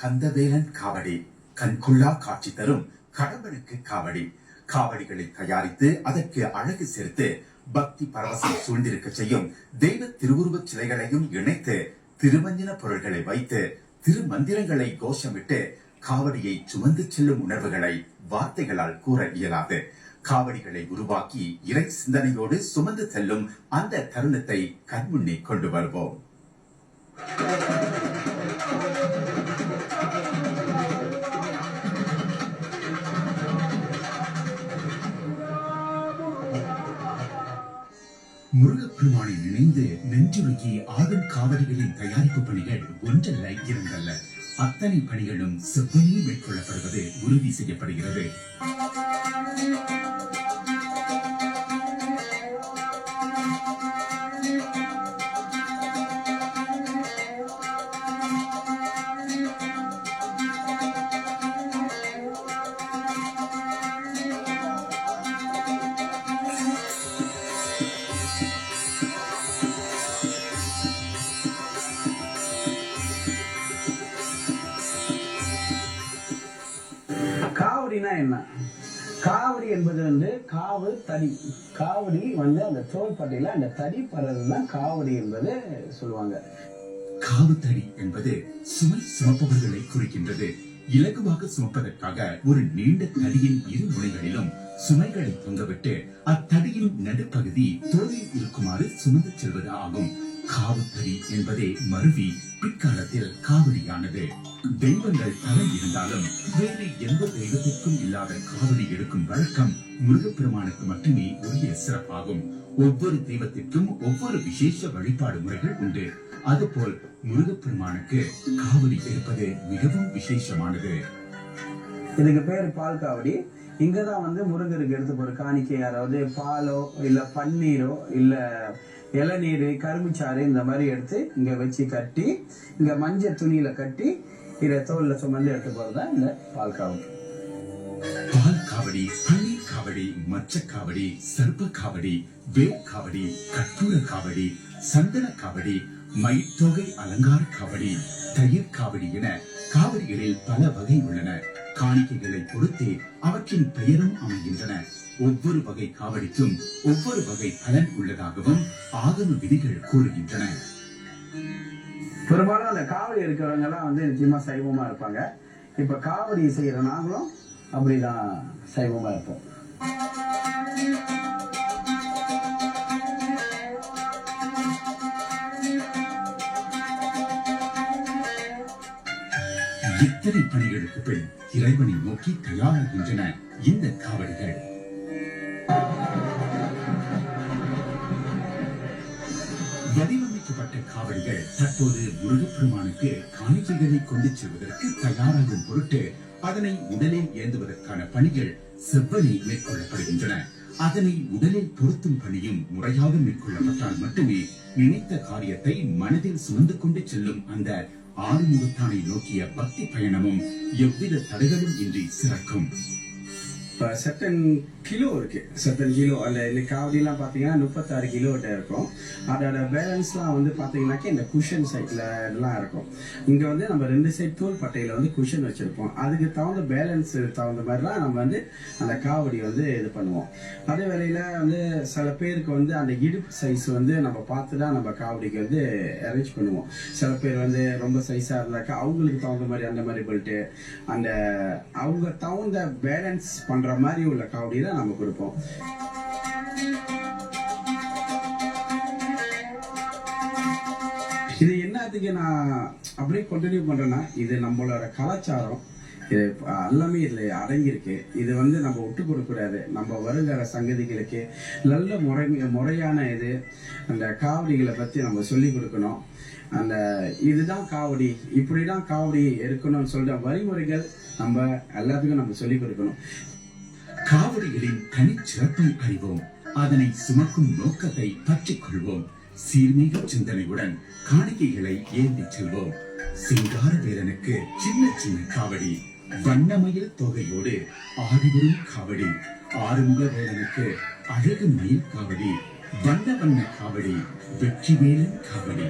கந்தவேலன் காவடி கண்குள்ளா காட்சி தரும் கடம்பனுக்கு காவடி. காவடிகளை தயாரித்து அதற்கு அழகு சேர்த்து பக்தி பரவசம் சூழ்ந்திருக்க செய்யும் தெய்வ திருவுருவச் சிலைகளையும் இணைத்து திருமஞ்சன பொருள்களை வைத்து திருமந்திரங்களை கோஷமிட்டு காவடியை சுமந்து செல்லும் உணர்வுகளை வார்த்தைகளால் கூற இயலாது. காவடிகளை உருவாக்கி இறை சிந்தனையோடு சுமந்து செல்லும் அந்த தருணத்தை கண்முன்னே கொண்டு வருவோம். முருகப்பெருமானை நினைந்து நெஞ்சுருகி ஆடும் காவடிகளின் தயாரிப்பு பணிகள் ஒன்றல்ல இரண்டல்ல, அத்தனை பணிகளும் செவ்வனே மேற்கொள்ளப்படுவது உறுதி செய்யப்படுகிறது. காவடினா என்ன? காவடி என்பது காவு தடி. காவடி அந்த தோள்பட்டையில அந்த தடி பறதுதான் காவடி என்பது சொல்லுவாங்க. காவு தடி என்பது சுமை சுமப்பவர்களை குறிக்கின்றது. இலகுவாக சுமப்பதற்காக ஒரு நீண்ட தடியின் இரு முனைகளிலும் சுமைகளை தொங்கவிட்டு அத்தடியின் நடுப்பகுதி தோளில் இருக்குமாறு சுமந்து செல்வது ஆகும். காவுத்தடி என்பதே மருவி பிற்காலத்தில் காவடியானது. தெய்வங்கள் பல இருந்தாலும் வேறு எந்த தெய்வத்திற்கும் இல்லாத காவடி எடுக்கும் வழக்கம் முருகப்பெருமானுக்கு மட்டுமே உரிய சிறப்பாகும். ஒவ்வொரு தெய்வத்திற்கும் ஒவ்வொரு விசேஷ வழிபாடு முறைகள் உண்டு. அதுபோல் முருகப்பெருமானுக்கு காவடி எடுப்பது மிகவும் விசேஷமானது. இதுக்கு பேரு பால் காவடி. இங்கதான் முருகருக்கு எடுத்து போற காணிக்கை, யாராவது பாலோ இல்ல பன்னீரோ இல்ல இளநீர் கரும்புச்சாறு இந்த மாதிரி எடுத்து இங்க வச்சு கட்டி இங்க மஞ்சள் துணியில கட்டி இதை தோல்ல சுமந்து எடுத்து போறதுதான் இந்த பால் காவடி. பால் காவடி, பன்னீர் காவடி, மச்ச காவடி, சர்ப்ப காவடி, வேல் காவடி, கற்பூர காவடி, சந்தன காவடி, மயிர்த்தொகை அலங்கார காவடி, தயிர் காவடி என காவடிகளில் பல வகை உள்ளன. காணிக்கைகளை பொறுத்தே அவற்றின் பெயரும் அமைகின்றன. ஒவ்வொரு வகை காவடிக்கும் ஒவ்வொரு வகை பலன் உள்ளதாகவும் ஆகம விதிகள் கூறுகின்றன. பெரும்பாலும் அந்த காவடி இருக்கிறவங்க எல்லாம் நிச்சயமா சைவமா இருப்பாங்க. இப்ப காவடி செய்யற நாங்களும் அப்படிதான் சைவமா இருப்போம். இத்தனை பணிகளுக்கு பின் இறைவனை நோக்கி தயாராகின்றன இந்த காவடிகள். வடிவமைக்கப்பட்ட காவடிகள் தற்போது முருகப்பெருமானுக்கு காணிக்கைகளை கொண்டு செல்வதற்கு தயாராகும் பொருட்டு அதனை உடலில் ஏந்துவதற்கான பணிகள் செவ்வனே மேற்கொள்ளப்படுகின்றன. அதனை உடலில் பொருத்தும் பணியும் முறையாக மேற்கொள்ளப்பட்டால் மட்டுமே நினைத்த காரியத்தை மனதில் சுமந்து கொண்டு செல்லும் அந்த ஆறுமுகத்தானை நோக்கிய பக்தி பயணமும் எவ்வித தடைகளும் இன்றி சிறக்கும். இப்போ சர்டன் கிலோ இருக்கு. சர்டன் கிலோ அல்ல இந்த காவடிலாம் பார்த்தீங்கன்னா 36 கிலோட்ட இருக்கும். அதோட பேலன்ஸ்லாம் பார்த்தீங்கன்னாக்கா இந்த குஷன் சைட்ல இதெல்லாம் இருக்கும். இங்கே நம்ம 2 சைட் தோல் பட்டையில குஷன் வச்சிருப்போம். அதுக்கு தகுந்த பேலன்ஸ் தகுந்த மாதிரிலாம் நம்ம அந்த காவடி இது பண்ணுவோம். அதே வேளையில சில பேருக்கு அந்த இடுப்பு சைஸ் நம்ம பார்த்து தான் நம்ம காவடிக்கு அரேஞ்ச் பண்ணுவோம். சில பேர் ரொம்ப சைஸா இருந்தாக்கா அவங்களுக்கு தகுந்த மாதிரி அந்த மாதிரி பெல்ட்டு அந்த அவங்க தகுந்த பேலன்ஸ் பண்ற மாதிரி உள்ள காவடி தான் நம்ம கொடுப்போம். இது என்னத்துக்கு நான் அப்படியே கண்டினியூ பண்றேன்னா, இது நம்மளோட கலாச்சாரம், இது எல்லாமே இதுல அடங்கியிருக்கு. இது நம்ம விட்டு கொடுக்கூடாது. நம்ம வருகிற சங்கதிகளுக்கு நல்ல முறையான இது அந்த காவடிகளை பத்தி நம்ம சொல்லி கொடுக்கணும். அந்த இதுதான் காவடி, இப்படிதான் காவடி இருக்கணும்னு சொல்ற வழிமுறைகள் நம்ம எல்லாத்துக்கும் நம்ம சொல்லி கொடுக்கணும். காவடிகளின் தனிச்சிறப்பை அறிவோம். அதனை சுமக்கும் நோக்கத்தை பற்றிக் கொள்வோம். சீர்மிகு சிந்தனையுடன் காணிக்கைகளை ஏந்தி செல்வோம். சிங்கார வேலனுக்கு சின்ன சின்ன காவடி, வண்ணமயில் தொகையோடு ஆடிவரும் காவடி, ஆறுமுக வேலனுக்கு அழகு மயில் காவடி, வண்ண வண்ண காவடி, வெற்றி வேலன் காவடி.